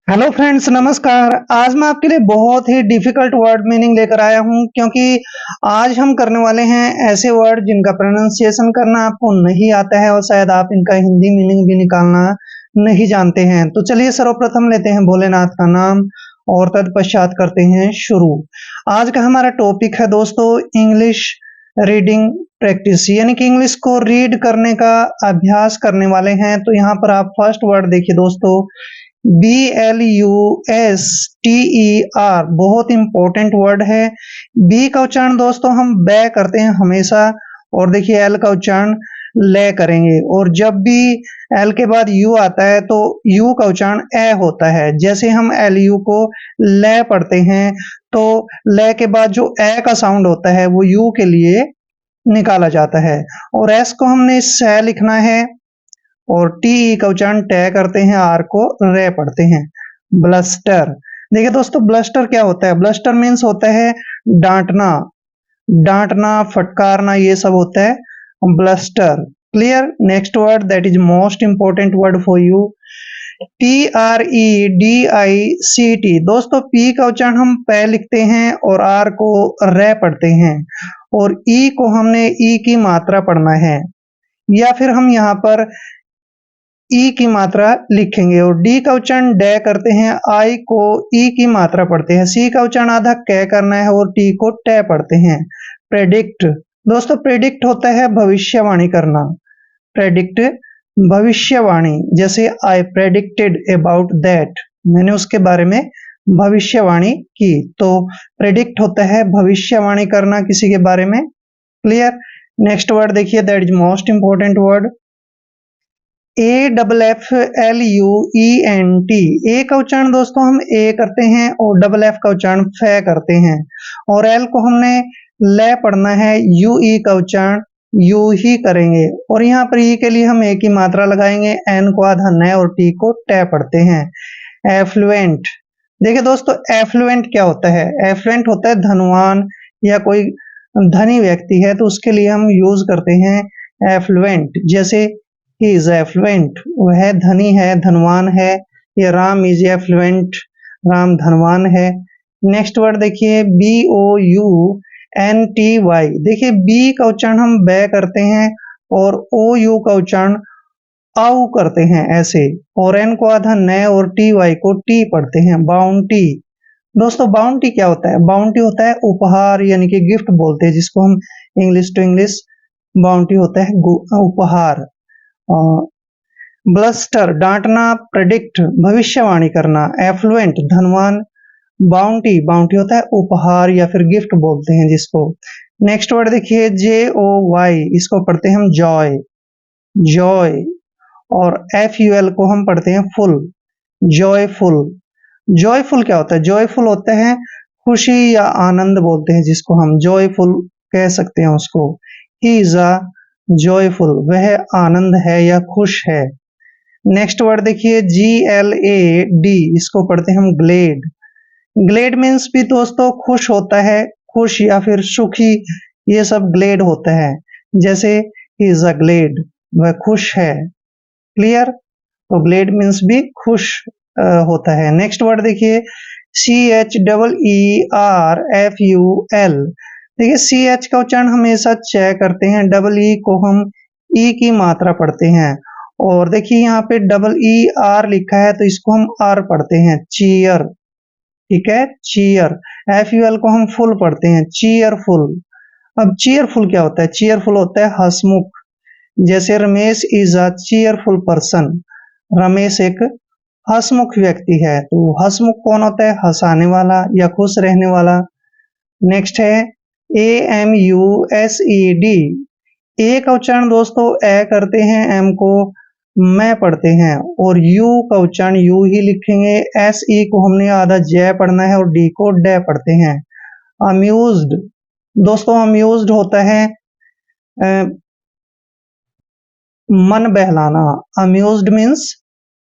Hello friends, नमस्कार। आज मैं आपके लिए बहुत ही डिफिकल्ट वर्ड मीनिंग लेकर आया हूं, क्योंकि आज हम करने वाले हैं ऐसे वर्ड जिनका प्रोनाउंसिएशन करना आपको नहीं आता है और शायद आप इनका हिंदी मीनिंग भी निकालना नहीं जानते हैं। तो चलिए सर्वप्रथम लेते हैं भोलेनाथ का नाम और तत्पश्चात करते हैं शुरू। आज का हमारा टॉपिक है दोस्तों इंग्लिश रीडिंग प्रैक्टिस, यानी कि इंग्लिश को रीड करने का अभ्यास करने वाले हैं। तो यहाँ पर आप फर्स्ट वर्ड देखिए दोस्तों, BLUSTER, बहुत इंपॉर्टेंट वर्ड है। बी का उच्चारण दोस्तों हम बै करते हैं हमेशा, और देखिए एल का उच्चारण ले करेंगे, और जब भी एल के बाद यू आता है तो यू का उच्चारण ए होता है। जैसे हम एल यू को ले पढ़ते हैं तो ले के बाद जो ए का साउंड होता है वो यू के लिए निकाला जाता है, और एस को हमने से लिखना है, और टी का उच्चारण टे करते हैं, आर को रे पढ़ते हैं। ब्लस्टर, देखिए दोस्तों ब्लस्टर क्या होता है? ब्लस्टर मीन्स होता है डांटना, डांटना, फटकारना, ये सब होता है bluster. Clear? Next word that is most important word for you, TREDICT। दोस्तों पी का उच्चारण हम पै लिखते हैं और आर को रे पढ़ते हैं, और ई को हमने ई की मात्रा पढ़ना है, या फिर हम यहाँ पर ई की मात्रा लिखेंगे। और डी का उच्चारण डे करते हैं, आई को ई की मात्रा पढ़ते हैं, सी का उच्चारण आधा कै करना है और टी को टे पढ़ते हैं। प्रेडिक्ट, दोस्तों प्रेडिक्ट होता है भविष्यवाणी करना। प्रेडिक्ट भविष्यवाणी, जैसे आई प्रेडिक्टेड अबाउट दैट, मैंने उसके बारे में भविष्यवाणी की। तो प्रेडिक्ट होता है भविष्यवाणी करना किसी के बारे में। क्लियर? नेक्स्ट वर्ड देखिए, that is most important word, AFFLUENT। ए का उच्चारण दोस्तों हम ए करते हैं और डबल एफ का उच्चारण फे करते हैं, और एल को हमने ले पढ़ना है, UE का उच्चारण यू ही करेंगे, और यहाँ पर ई के लिए हम ए की मात्रा लगाएंगे, एन को आधा न और टी को टे पढ़ते हैं। एफ्लुएंट, देखिए दोस्तों एफ्लुएंट क्या होता है? एफ्लुएंट होता है धनवान या कोई धनी व्यक्ति है तो उसके लिए हम यूज करते हैं एफ्लुएंट। जैसे ही इज एफ्लुएंट, वह धनी है, धनवान है। ये राम इज एफ्लुएंट, राम धनवान है। नेक्स्ट वर्ड देखिए, BOUNTY। देखिए बी का उच्चारण हम बै करते हैं और OU का उच्चारण आउ करते हैं ऐसे, और एन को आधा न और TY को टी पढ़ते हैं। बाउंटी, दोस्तों बाउंटी क्या होता है? बाउंटी होता है उपहार, यानी कि गिफ्ट बोलते हैं जिसको हम इंग्लिश टू इंग्लिश। बाउंटी होता है उपहार। ब्लस्टर डांटना, प्रेडिक्ट भविष्यवाणी करना, एफ्लुएंट धनवान, बाउंटी, बाउंटी होता है उपहार या फिर गिफ्ट बोलते हैं जिसको। नेक्स्ट वर्ड देखिए, JOY, इसको पढ़ते हैं हम जॉय, जॉय, और FUL को हम पढ़ते हैं फुल, जॉयफुल। जॉयफुल क्या होता है? जॉयफुल होता है खुशी या आनंद बोलते हैं जिसको हम जॉयफुल कह सकते हैं उसको। ही इज अ जॉयफुल, वह आनंद है या खुश है। नेक्स्ट वर्ड देखिए, GLAD, इसको पढ़ते हैं हम ग्लेड। ग्लेड मीन्स भी दोस्तों खुश होता है, खुश या फिर सुखी, ये सब ग्लेड होता है। जैसे ही इज अ ग्लेड, वह खुश है। क्लियर? तो ग्लेड मीन्स भी खुश होता है। नेक्स्ट वर्ड देखिए, CHEERFUL। देखिए CH का उच्चारण हमेशा च करते हैं, डबल ई को हम ई की मात्रा पढ़ते हैं, और देखिए यहाँ पे डबल ER लिखा है तो इसको हम आर पढ़ते हैं, चीयर। ठीक है, चीयर। FUL को हम फुल पढ़ते हैं, चीयरफुल। अब चीयरफुल क्या होता है? चीयरफुल होता है हंसमुख। जैसे Ramesh is a cheerful person, Ramesh एक हंसमुख व्यक्ति है। तो हंसमुख कौन होता है? हंसाने वाला या खुश रहने वाला। नेक्स्ट है AMUSED। ए का उच्चारण दोस्तों ए करते हैं, एम को मैं पढ़ते हैं, और यू का उच्चारण यू ही लिखेंगे। SE को हमने आधा जय पढ़ना है और डी को डे पढ़ते हैं। अम्यूज्ड, दोस्तों अम्यूज्ड होता है मन बहलाना। अम्यूज्ड मीन्स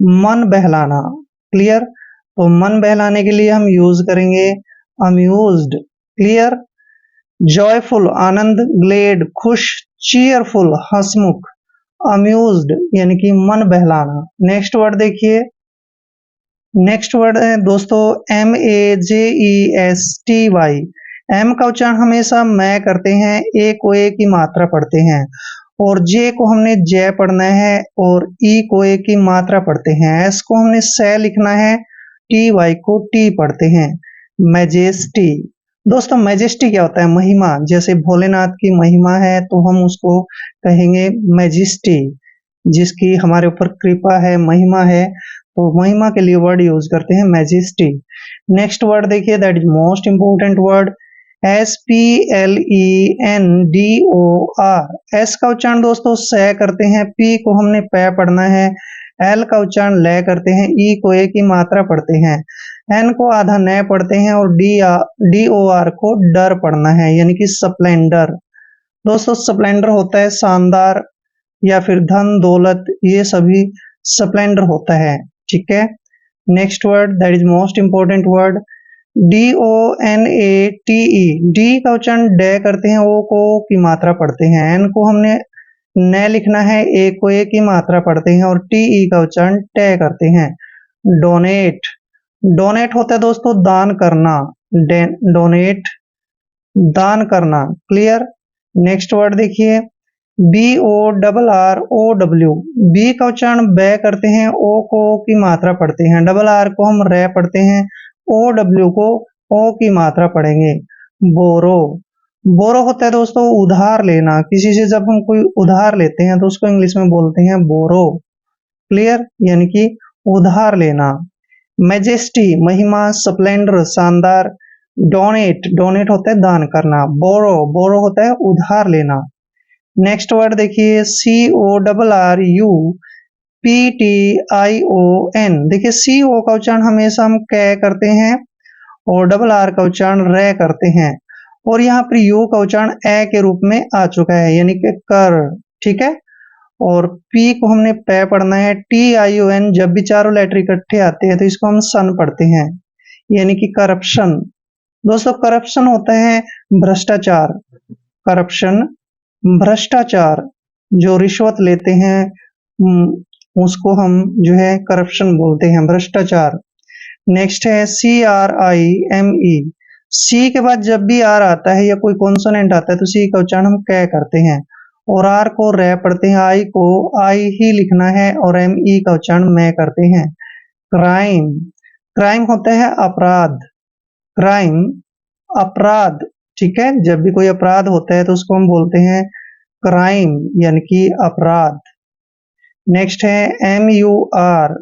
मन बहलाना। क्लियर? तो मन बहलाने के लिए हम यूज करेंगे अम्यूज्ड। क्लियर? जॉयफुल आनंद, ग्लेड खुश, चीयरफुल हंसमुख, अम्यूज्ड यानी कि मन बहलाना। नेक्स्ट वर्ड देखिए, नेक्स्ट वर्ड है दोस्तों MAJESTY। एम का उच्चारण हमेशा मैं करते हैं, ए को ए की मात्रा पढ़ते हैं, और जे को हमने जय पढ़ना है, और ई को ए की मात्रा पढ़ते हैं। एस को हमने से लिखना है, टी वाई को टी पढ़ते हैं। मैजेस्टी। दोस्तों मैजेस्टी क्या होता है? महिमा। जैसे भोलेनाथ की महिमा है तो हम उसको कहेंगे मैजेस्टी, जिसकी हमारे ऊपर कृपा है, महिमा है, तो महिमा के लिए वर्ड यूज करते हैं मैजेस्टी। नेक्स्ट वर्ड देखिए, that is most important word SPLENDOR। S का उच्चारण दोस्तों से करते हैं, पी को हमने पै पढ़ना है, एल का उच्चारण ले करते हैं, ई को ए की मात्रा पढ़ते हैं, एन को आधा न पढ़ते हैं, और DOR को डर पढ़ना है, यानी कि स्प्लेंडर। दोस्तों स्प्लेंडर होता है शानदार या फिर धन दौलत, ये सभी स्प्लेंडर होता है। ठीक है। Next word, that is most important word DONATE। D का उच्चारण डे करते हैं, ओ को की मात्रा पढ़ते हैं, एन को हमने न लिखना है, ए को ए की मात्रा पढ़ते हैं, और TE का उच्चारण टे करते हैं। डोनेट। डोनेट होता है दोस्तों दान करना, डोनेट दान करना। क्लियर। नेक्स्ट वर्ड देखिए, BORROW। बी का उच्चारण बै करते हैं, ओ को ओ की मात्रा पढ़ते हैं, RR को हम रे पढ़ते हैं, OW को ओ की मात्रा पढ़ेंगे। बोरो। बोरो होता है दोस्तों उधार लेना, किसी से जब हम कोई उधार लेते हैं तो उसको इंग्लिश में बोलते हैं बोरो। क्लियर, यानी कि उधार लेना। मैजेस्टी महिमा, स्प्लेंडर शानदार, डोनेट डोनेट होता है दान करना, बोरो बोरो होता है उधार लेना। नेक्स्ट वर्ड देखिए, CORRUPTION। देखिए CO का उच्चारण हमेशा हम कै करते हैं, और RR का उच्चारण रे करते हैं, और यहाँ पर यू का उच्चारण ए के रूप में आ चुका है, यानी कि कर। ठीक है। और P को हमने पै पढ़ना है, TION। जब भी चारों लेटर इकट्ठे आते हैं तो इसको हम सन पढ़ते हैं, यानी कि करप्शन। दोस्तों करप्शन होता है भ्रष्टाचार। करप्शन भ्रष्टाचार, जो रिश्वत लेते हैं उसको हम जो है करप्शन बोलते हैं, भ्रष्टाचार। नेक्स्ट है CRIME। सी के बाद जब भी आर आता है या कोई कॉन्सोनेंट आता है तो सी का उच्चारण हम कै करते हैं, और आर को रे पढ़ते हैं, आई को आई ही लिखना है, और ME का उच्चारण मैं करते हैं। क्राइम। क्राइम होता है अपराध। क्राइम अपराध। ठीक है। जब भी कोई अपराध होता है तो उसको हम बोलते हैं क्राइम, यानी कि अपराध। नेक्स्ट है MURDER।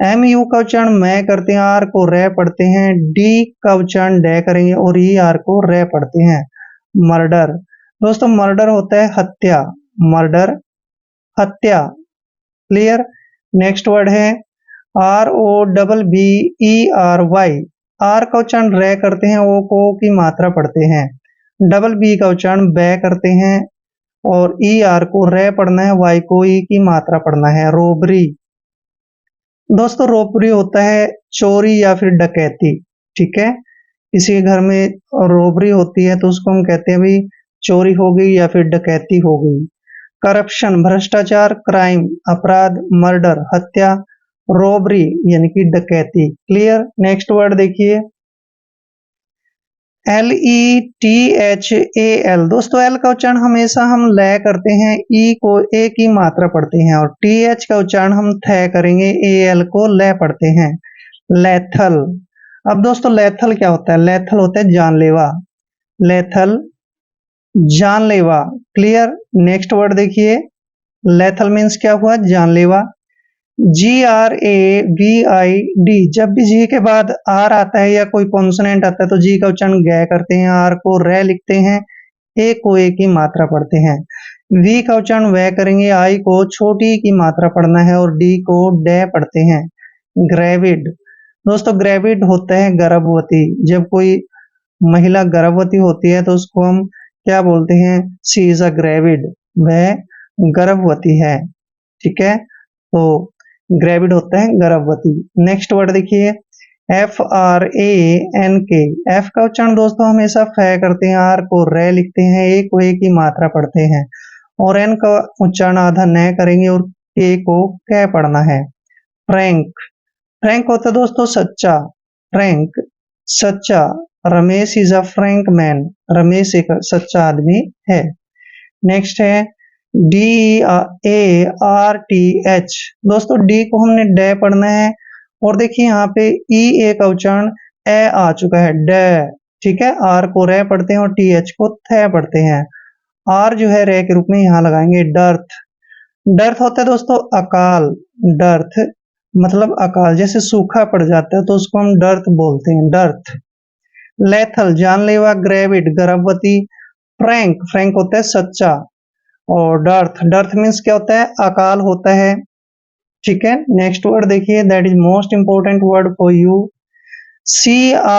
MU का उच्चारण मैं करते हैं, आर को रे पढ़ते हैं, डी का उच्चारण डे करेंगे, और ER को रे पढ़ते हैं। मर्डर। दोस्तों मर्डर होता है हत्या, मर्डर हत्या। क्लियर। नेक्स्ट वर्ड है ROBBERY। आर का उच्चारण रे करते हैं, ओ को की मात्रा पढ़ते हैं, BB का उच्चारण बै करते हैं, और ER को रे पढ़ना है, Y को ई की मात्रा पढ़ना है। रोबरी। दोस्तों रोबरी होता है चोरी या फिर डकैती। ठीक है। किसी के घर में रोबरी होती है तो उसको हम कहते हैं भाई चोरी हो गई या फिर डकैती हो गई। करप्शन भ्रष्टाचार, क्राइम अपराध, मर्डर हत्या, रोबरी यानी कि डकैती। क्लियर। नेक्स्ट वर्ड देखिए, LETHAL। दोस्तों एल का उच्चारण हमेशा हम ले करते हैं, ई को ए की मात्रा पढ़ते हैं, और TH का उच्चारण हम थे करेंगे, AL को ले पढ़ते हैं। लेथल। अब दोस्तों लेथल क्या होता है? लेथल होता है जानलेवा, लेथल जानलेवा। क्लियर। नेक्स्ट वर्ड देखिए, लेथल मीन्स क्या हुआ? जानलेवा। GRAVID। जब भी जी के बाद आर आता है या कोई कॉन्सोनेंट आता है तो जी का उच्चारण ग करते हैं, आर को रे लिखते हैं, ए को ए की मात्रा पढ़ते हैं। वी का उच्चारण वे करेंगे, आई को छोटी की मात्रा पढ़ना है, और डी को डे पढ़ते हैं। ग्रेविड। दोस्तों ग्रेविड होता है गर्भवती। जब कोई महिला गर्भवती होती है तो उसको हम क्या बोलते हैं? शी इज अ ग्रेविड, वह गर्भवती है। ठीक है। तो ग्रेविड होता है गर्भवती। नेक्स्ट वर्ड देखिए, FRANK। एफ का उच्चारण दोस्तों हमेशा फै करते हैं, आर को रे लिखते हैं, ए को ए की मात्रा पढ़ते हैं, और एन का उच्चारण आधा न करेंगे, और ए को कै पढ़ना है। फ्रैंक, फ्रैंक होता है दोस्तों सच्चा, फ्रैंक सच्चा। Ramesh is a Frank man, Ramesh एक सच्चा आदमी है। नेक्स्ट है DARTH, दोस्तों डी को हमने डे पढ़ना है और देखिए यहाँ पे ए का उच्चारण ए आ चुका है, डे, ठीक है। आर को रे पढ़ते हैं और TH को थे पढ़ते हैं। आर जो है रे के रूप में यहाँ लगाएंगे। डर्थ, डर्थ होता है दोस्तों अकाल, डर्थ मतलब अकाल, जैसे सूखा पड़ जाता है तो उसको हम डर्थ बोलते हैं, डर्थ। लेथल जानलेवा, ग्रेविड गर्भवती, फ्रैंक, फ्रैंक होता है सच्चा, और डर्थ, डर्थ मीन्स क्या होता है, अकाल होता है, ठीक है। नेक्स्ट वर्ड देखिए, that is most important word for you, CRITICAL।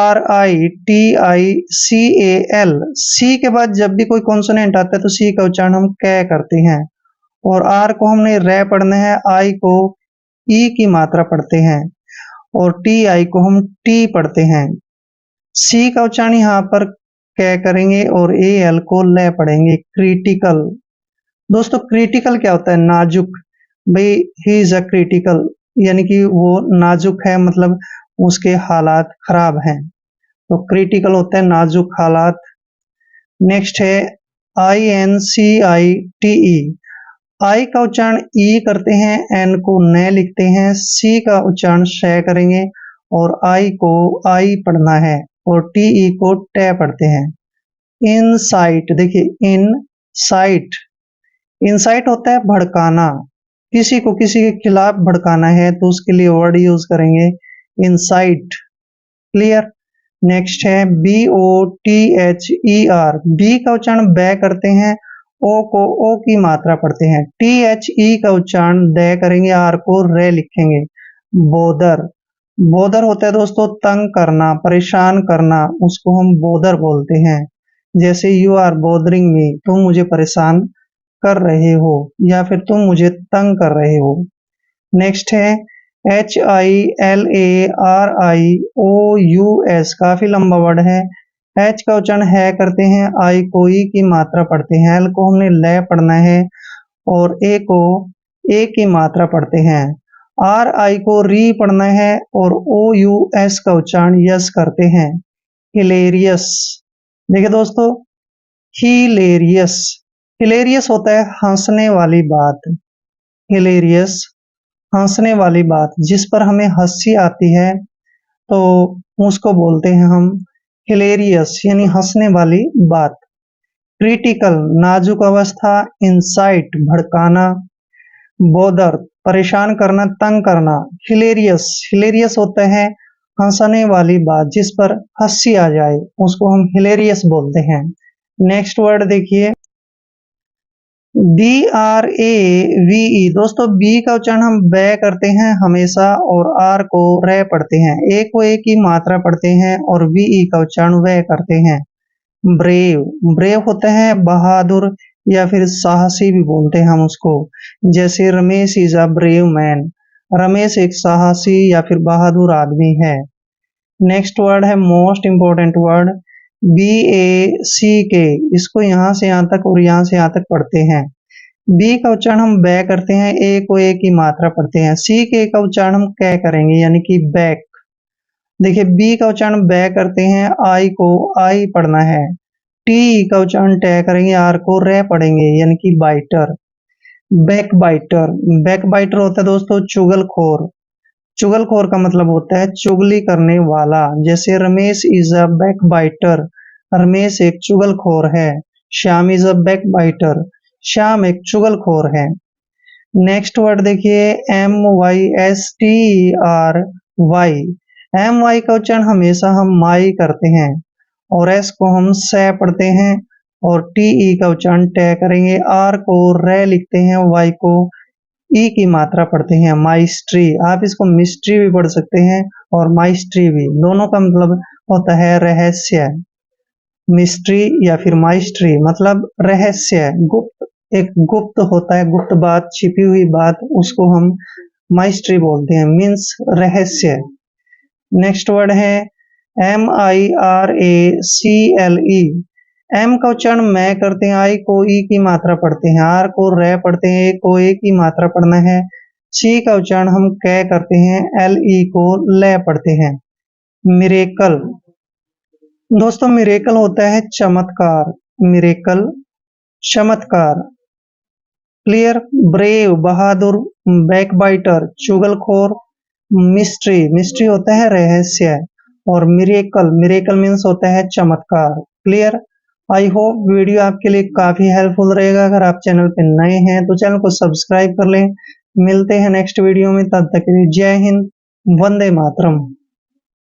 सी के बाद जब भी कोई कॉन्सोनेंट आता है तो सी का उच्चारण हम कै करते हैं, और आर को हमने रे पढ़ना है, आई को ई की मात्रा पढ़ते हैं, और TI को हम टी पढ़ते हैं। सी का उच्चारण यहाँ पर कै करेंगे और AL को ले पढ़ेंगे। क्रिटिकल, दोस्तों क्रिटिकल क्या होता है, नाजुक, भाई ही इज अ क्रिटिकल, यानी कि वो नाजुक है, मतलब उसके हालात खराब हैं, तो क्रिटिकल होता है नाजुक हालात। नेक्स्ट है INCITE, आई का उच्चारण ई करते हैं, एन को न लिखते हैं, सी का उच्चारण श करेंगे और आई को आई पढ़ना है और TE को टे पढ़ते हैं। इनसाइट, देखिए इन साइट, इनसाइट होता है भड़काना, किसी को किसी के खिलाफ भड़काना है तो उसके लिए वर्ड यूज करेंगे इनसाइट, क्लियर। नेक्स्ट है BOTHER, बी का उच्चारण बै करते हैं, ओ को ओ की मात्रा पढ़ते हैं, THE का उच्चारण दे करेंगे, आर को रे लिखेंगे। बोदर, बोदर होता है दोस्तों तंग करना, परेशान करना, उसको हम बोदर बोलते हैं। जैसे यू आर बोदरिंग मी, तुम मुझे परेशान कर रहे हो, या फिर तुम मुझे तंग कर रहे हो। नेक्स्ट है HILARIOUS, काफी लंबा वर्ड है। H का उच्चारण है करते हैं, आई को ई की मात्रा पढ़ते हैं, एल को हमने ले पढ़ना है और ए को ए की मात्रा पढ़ते हैं, RI को री पढ़ना है और OUS का उच्चारण यस करते हैं। हिलेरियस, देखिए दोस्तों हिलेरियस, हिलेरियस होता है हंसने वाली बात, हिलेरियस हंसने वाली बात, जिस पर हमें हंसी आती है तो उसको बोलते हैं हम हिलेरियस, यानी हंसने वाली बात। क्रिटिकल नाजुक अवस्था, इंसाइट भड़काना, बोदर परेशान करना तंग करना। हिलेरियस, हिलेरियस होता है हंसने वाली बात, जिस पर हंसी आ जाए उसको हम हिलेरियस बोलते हैं। नेक्स्ट वर्ड देखिए BRAVE, दोस्तों बी का उच्चारण हम बै करते हैं हमेशा और आर को रे पढ़ते हैं, ए को ए की मात्रा पढ़ते हैं और VE का उच्चारण वे करते हैं। ब्रेव, ब्रेव होता है बहादुर या फिर साहसी भी बोलते हैं हम उसको, जैसे Ramesh is a brave man, Ramesh एक साहसी या फिर बहादुर आदमी है। नेक्स्ट वर्ड है मोस्ट इंपोर्टेंट वर्ड BACK, इसको यहाँ से यहाँ तक और यहाँ से यहाँ तक पढ़ते हैं। बी का उच्चारण हम बै करते हैं, ए को ए की मात्रा पढ़ते हैं, सी के का उच्चारण हम कै करेंगे यानी कि बैक। देखिए बी का उच्चारण बै करते हैं, आई को आई पढ़ना है, टी का उच्चारण टे करेंगे, आर को रे पढ़ेंगे यानी कि biter. Back biter, back biter होता है दोस्तों चुगलखोर, चुगलखोर का मतलब होता है चुगली करने वाला, जैसे Ramesh is a back biter, Ramesh एक चुगलखोर है। Shyam is a back biter, Shyam एक चुगलखोर है। नेक्स्ट वर्ड देखिए MYSTERY, MY का उच्चारण हमेशा हम माई करते हैं और एस को हम से पढ़ते हैं और TE का उच्चारण टे करेंगे, आर को रे लिखते हैं, वाई को ई की मात्रा पढ़ते हैं। माइस्ट्री, आप इसको मिस्ट्री भी पढ़ सकते हैं और माइस्ट्री भी, दोनों का मतलब होता है रहस्य। मिस्ट्री या फिर माइस्ट्री मतलब रहस्य, गुप्त, एक गुप्त होता है, गुप्त बात, छिपी हुई बात, उसको हम माइस्ट्री बोलते हैं, मीन्स रहस्य। नेक्स्ट वर्ड है MIRACLE, एम का उच्चारण मैं करते हैं, आई को ई की मात्रा पढ़ते हैं, आर को रे पढ़ते हैं, ए को ए की मात्रा पढ़ना है, सी का उच्चारण हम कै करते हैं, एल ई को ले पढ़ते हैं। मिरेकल, दोस्तों मिरेकल होता है चमत्कार, मिरेकल चमत्कार। क्लियर। ब्रेव बहादुर, बैकबाइटर चुगलखोर, मिस्ट्री मिस्ट्री होता है रहस्य, और मिरेकल मिरेकल मीन्स होता है चमत्कार। क्लियर। आई होप वीडियो आपके लिए काफी हेल्पफुल रहेगा। अगर आप चैनल पे नए हैं तो चैनल को सब्सक्राइब कर लें। मिलते हैं नेक्स्ट वीडियो में, तब तक के लिए जय हिंद, वंदे मातरम।